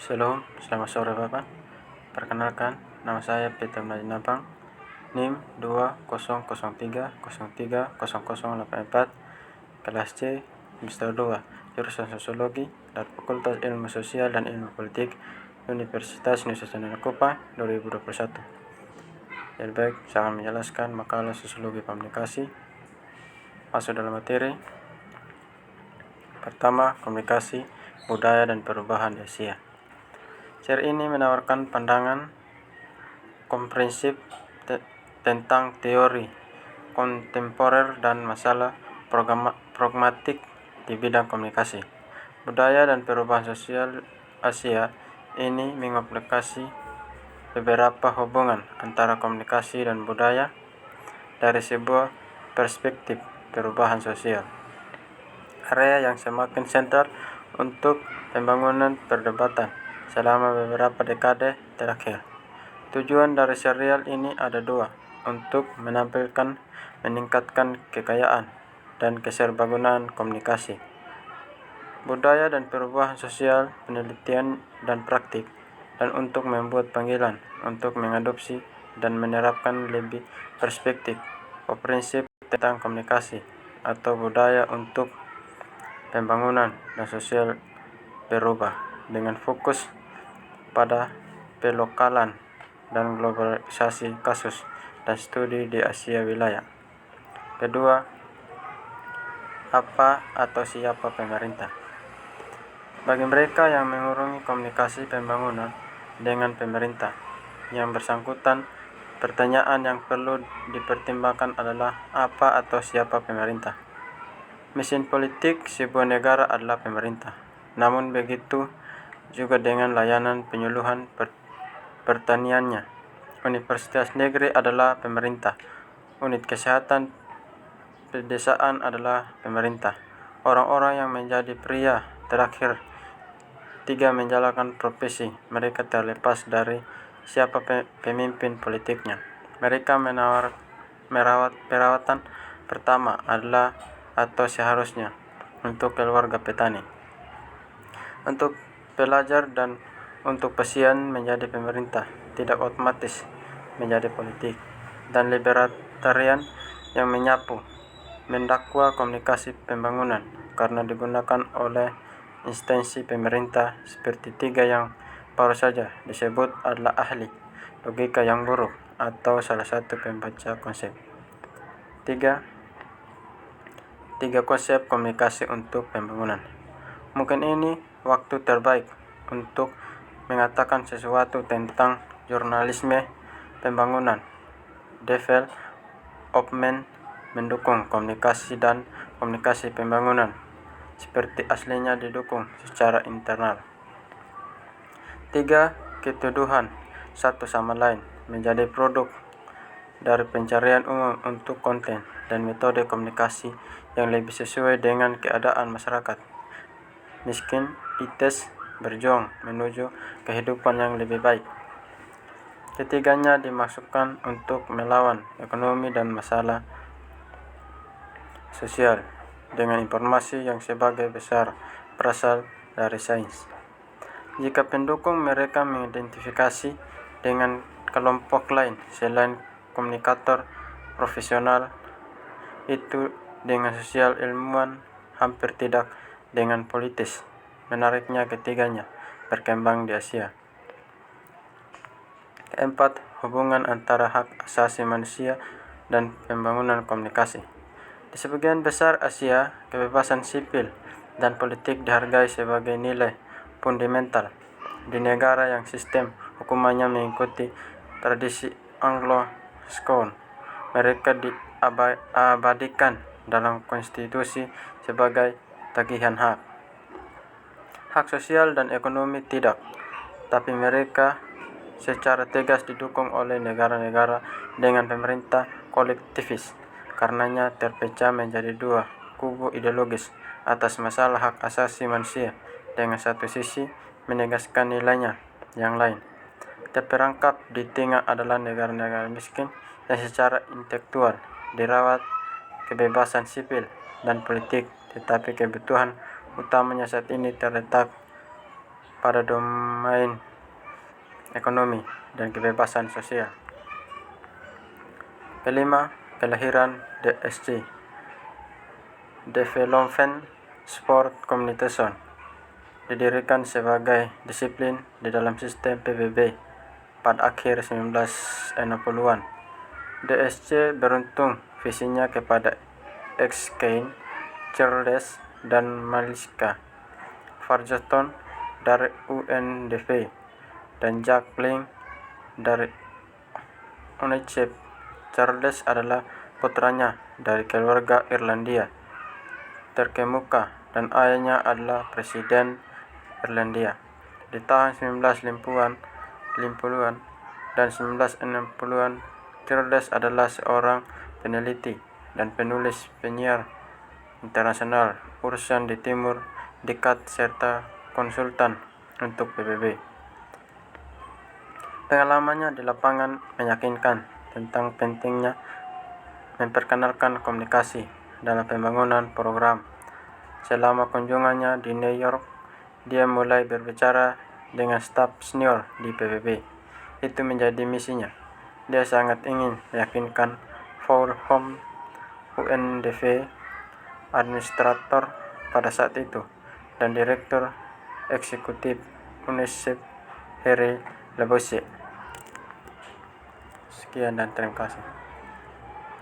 Shalom, selamat sore Bapak. Perkenalkan, nama saya Peter Najinabang, NIM 2003030084, kelas C, semester 2, jurusan Sosiologi dari Fakultas Ilmu Sosial dan Ilmu Politik, Universitas Nusa Tenggara Kupang 2021. Jadi baik, saya akan menjelaskan makalah Sosiologi Komunikasi. Masuk dalam materi. Pertama, komunikasi, budaya dan perubahan di Asia. Seri ini menawarkan pandangan komprehensif tentang teori kontemporer dan masalah pragmatik di bidang komunikasi. Budaya dan perubahan sosial Asia ini mengaplikasi beberapa hubungan antara komunikasi dan budaya dari sebuah perspektif perubahan sosial. Area yang semakin sentral untuk pembangunan perdebatan selama beberapa dekade terakhir. Tujuan dari serial ini ada dua, untuk meningkatkan kekayaan dan keserbagunaan komunikasi, budaya dan perubahan sosial, penelitian dan praktik, dan untuk membuat panggilan untuk mengadopsi dan menerapkan lebih perspektif komprehensif tentang komunikasi atau budaya untuk pembangunan dan sosial berubah dengan fokus pada pelokalan dan globalisasi kasus dan studi di Asia wilayah. Kedua, apa atau siapa pemerintah? Bagi mereka yang mengurungi komunikasi pembangunan dengan pemerintah yang bersangkutan, pertanyaan yang perlu dipertimbangkan adalah apa atau siapa pemerintah. Mesin politik sebuah negara adalah pemerintah. Namun begitu juga dengan layanan penyuluhan pertaniannya. Universitas negeri adalah pemerintah. Unit kesehatan pedesaan adalah pemerintah. Orang-orang yang menjadi pria terakhir tiga menjalankan profesi mereka terlepas dari siapa pemimpin politiknya. Mereka merawat perawatan pertama adalah atau seharusnya untuk keluarga petani, untuk pelajar dan untuk pasien menjadi pemerintah, tidak otomatis menjadi politik, dan libertarian yang mendakwa komunikasi pembangunan karena digunakan oleh instansi pemerintah seperti tiga yang baru saja disebut adalah ahli logika yang buruk atau salah satu pembaca konsep. Tiga konsep komunikasi untuk pembangunan. Mungkin ini waktu terbaik untuk mengatakan sesuatu tentang jurnalisme pembangunan. Development mendukung komunikasi dan komunikasi pembangunan seperti aslinya didukung secara internal. 3. Ketuduhan satu sama lain menjadi produk dari pencarian umum untuk konten dan metode komunikasi yang lebih sesuai dengan keadaan masyarakat miskin, ites, berjuang menuju kehidupan yang lebih baik. Ketiganya dimaksudkan untuk melawan ekonomi dan masalah sosial dengan informasi yang sebagai besar berasal dari sains. Jika pendukung mereka mengidentifikasi dengan kelompok lain selain komunikator profesional, itu dengan sosial ilmuwan hampir tidak dengan politis. Menariknya ketiganya berkembang di Asia. Keempat, hubungan antara hak asasi manusia dan pembangunan komunikasi. Di sebagian besar Asia, kebebasan sipil dan politik dihargai sebagai nilai fundamental. Di negara yang sistem hukumannya mengikuti tradisi Anglo-Saxon, mereka diabadikan dalam konstitusi sebagai tagihan hak. Hak sosial dan ekonomi tidak, tapi mereka secara tegas didukung oleh negara-negara dengan pemerintah kolektivis. Karenanya terpecah menjadi dua kubu ideologis atas masalah hak asasi manusia, dengan satu sisi menegaskan nilainya, yang lain terperangkap di tengah adalah negara-negara miskin yang secara intelektual dirawat kebebasan sipil dan politik, tetapi kebutuhan utamanya saat ini terletak pada domain ekonomi dan kebebasan sosial. Kelima, kelahiran DSC, Development Sport Communication, didirikan sebagai disiplin di dalam sistem PBB pada akhir 1960-an. DSC beruntung visinya kepada Erskine, Charles, dan Mariska Ferguson dari UNDP dan Jack Lang dari UNICEF. Charles adalah putranya dari keluarga Irlandia terkemuka dan ayahnya adalah Presiden Irlandia. Di tahun 1950-an dan 1960-an, Charles adalah seorang peneliti dan penulis penyiar internasional, urusan di Timur Dekat serta konsultan untuk PBB. Pengalamannya di lapangan meyakinkan tentang pentingnya memperkenalkan komunikasi dalam pembangunan program. Selama kunjungannya di New York, dia mulai berbicara dengan staf senior di PBB. Itu menjadi misinya. Dia sangat ingin meyakinkan Paul Holm, UNDP, administrator pada saat itu, dan Direktur Eksekutif UNICEF, Henry Leboisier. Sekian dan terima kasih.